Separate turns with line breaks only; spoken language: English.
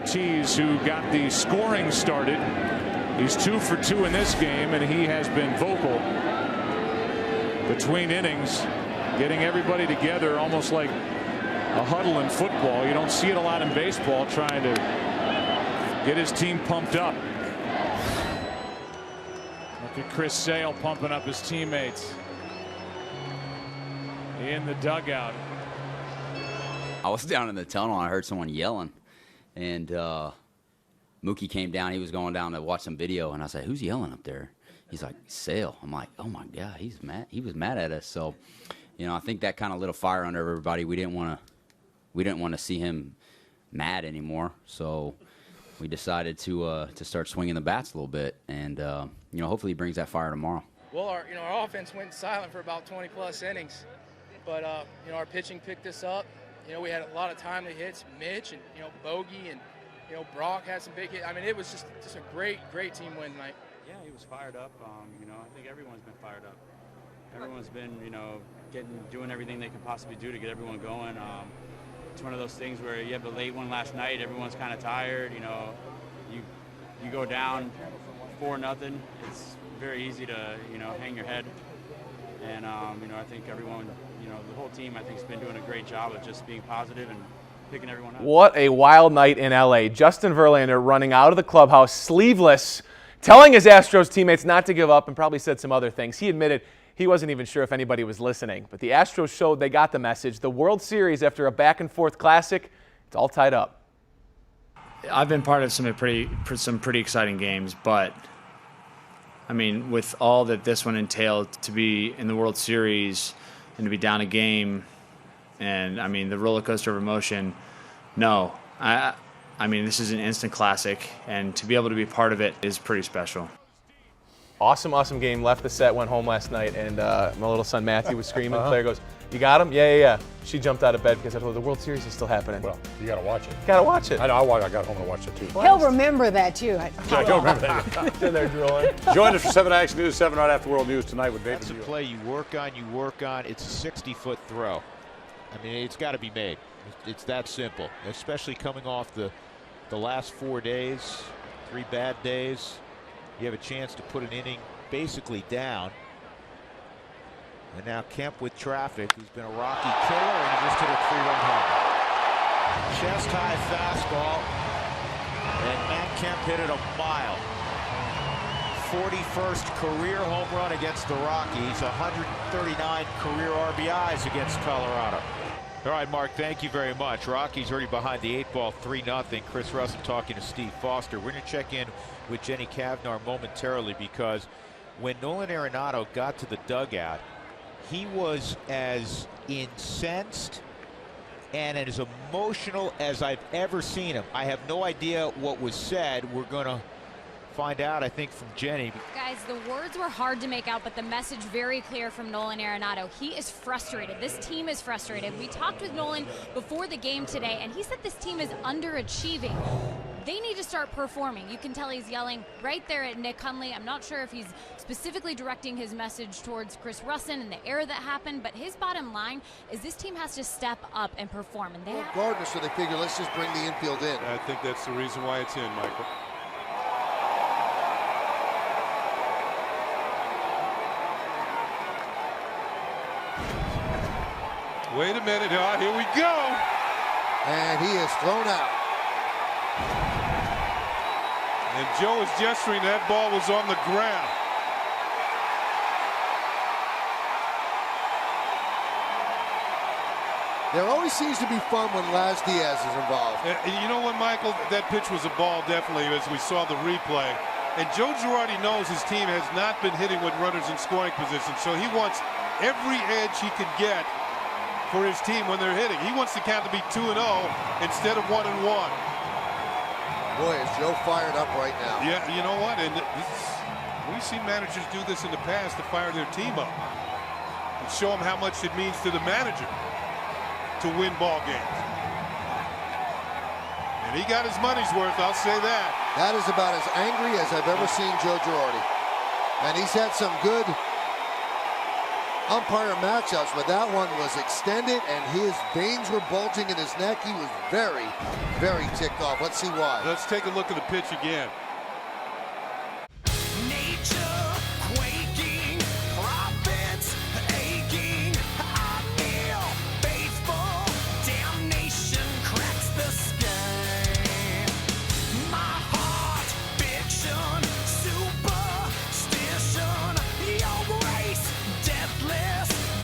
Ortiz, who got the scoring started. He's 2 for 2 in this game, and he has been vocal between innings, getting everybody together, almost like a huddle in football. You don't see it a lot in baseball, trying to get his team pumped up. Look at Chris Sale pumping up his teammates in the dugout.
I was down in the tunnel and I heard someone yelling, and Mookie came down. He was going down to watch some video, and I said, "Who's yelling up there?" He's like, "Sale." I'm like, "Oh my God, he's mad." He was mad at us. So, you know, I think that kind of lit a fire under everybody. We didn't want to see him mad anymore. So we decided to start swinging the bats a little bit, and you know, hopefully he brings that fire tomorrow.
Well, our offense went silent for about 20+ innings, but you know, our pitching picked us up. You know, we had a lot of timely hits. Mitch and, you know, Bogey and, you know, Brock had some big hits. I mean, it was just a great team win tonight.
Yeah, he was fired up. You know, I think everyone's been fired up. Everyone's been, you know, doing everything they can possibly do to get everyone going. It's one of those things where you have a late one last night. Everyone's kind of tired. You know, you go down 4-0. It's very easy to, you know, hang your head. And you know, I think everyone, you know, the whole team, I think, has been doing a great job of just being positive and picking everyone up.
What a wild night in LA. Justin Verlander running out of the clubhouse sleeveless, telling his Astros teammates not to give up, and probably said some other things. He admitted he wasn't even sure if anybody was listening. But the Astros showed they got the message. The World Series, after a back-and-forth classic, it's all tied up.
I've been part of some pretty exciting games, but I mean, with all that this one entailed, to be in the World Series and to be down a game, and I mean, the roller coaster of emotion, no. I mean, this is an instant classic, and to be able to be part of it is pretty special.
Awesome game. Left the set, went home last night, and my little son Matthew was screaming. Claire goes, "You got him?" Yeah. She jumped out of bed because I told her the World Series is still happening.
Well, you got to watch it.
Got to watch it.
I know. I got home and watched it too.
He'll remember that too.
Yeah, he'll remember that.
In there drooling.
Join us for 7 Action News, 7 right after World News tonight with David.
That's a play you work on. It's a 60-foot throw. I mean, it's got to be made. It's that simple, especially coming off the last 4 days, 3 bad days. You have a chance to put an inning basically down. And now Kemp with traffic, who's been a rocky killer, and he just hit a 3-run home. Chest high fastball, and Matt Kemp hit it a mile. 41st career home run against the Rockies, 139 career RBIs against Colorado. All right, Mark, thank you very much. Rockies already behind the 8-ball, 3-0. Chris Russell talking to Steve Foster. We're going to check in with Jenny Cavnar momentarily, because when Nolan Arenado got to the dugout, he was as incensed and as emotional as I've ever seen him. I have no idea what was said. We're going to find out, I think, from Jenny.
Guys, the words were hard to make out, but the message very clear from Nolan Arenado. He is frustrated. This team is frustrated. We talked with Nolan before the game today, and he said this team is underachieving. They need to start performing. You can tell he's yelling right there at Nick Hundley. I'm not sure if he's specifically directing his message towards Chris Russin and the error that happened, but his bottom line is this team has to step up and perform. And they
Gardner, so they figure let's just bring the infield in.
I think that's the reason why it's in, Michael. Wait a minute, here we go.
And he is thrown out.
And Joe is gesturing that ball was on the ground.
There always seems to be fun when Laz Diaz is involved.
And you know what, Michael? That pitch was a ball, definitely, as we saw the replay. And Joe Girardi knows his team has not been hitting with runners in scoring position, so he wants every edge he could get for his team when they're hitting. He wants the count to be 2-0 instead of 1-1.
Boy, is Joe fired up right now.
Yeah, you know what? And we've seen managers do this in the past to fire their team up and show them how much it means to the manager to win ball games. And he got his money's worth, I'll say that.
That is about as angry as I've ever seen Joe Girardi. And he's had some good umpire matchups, but that one was extended and his veins were bulging in his neck. He was very, very ticked off. Let's see why.
Let's take a look at the pitch again.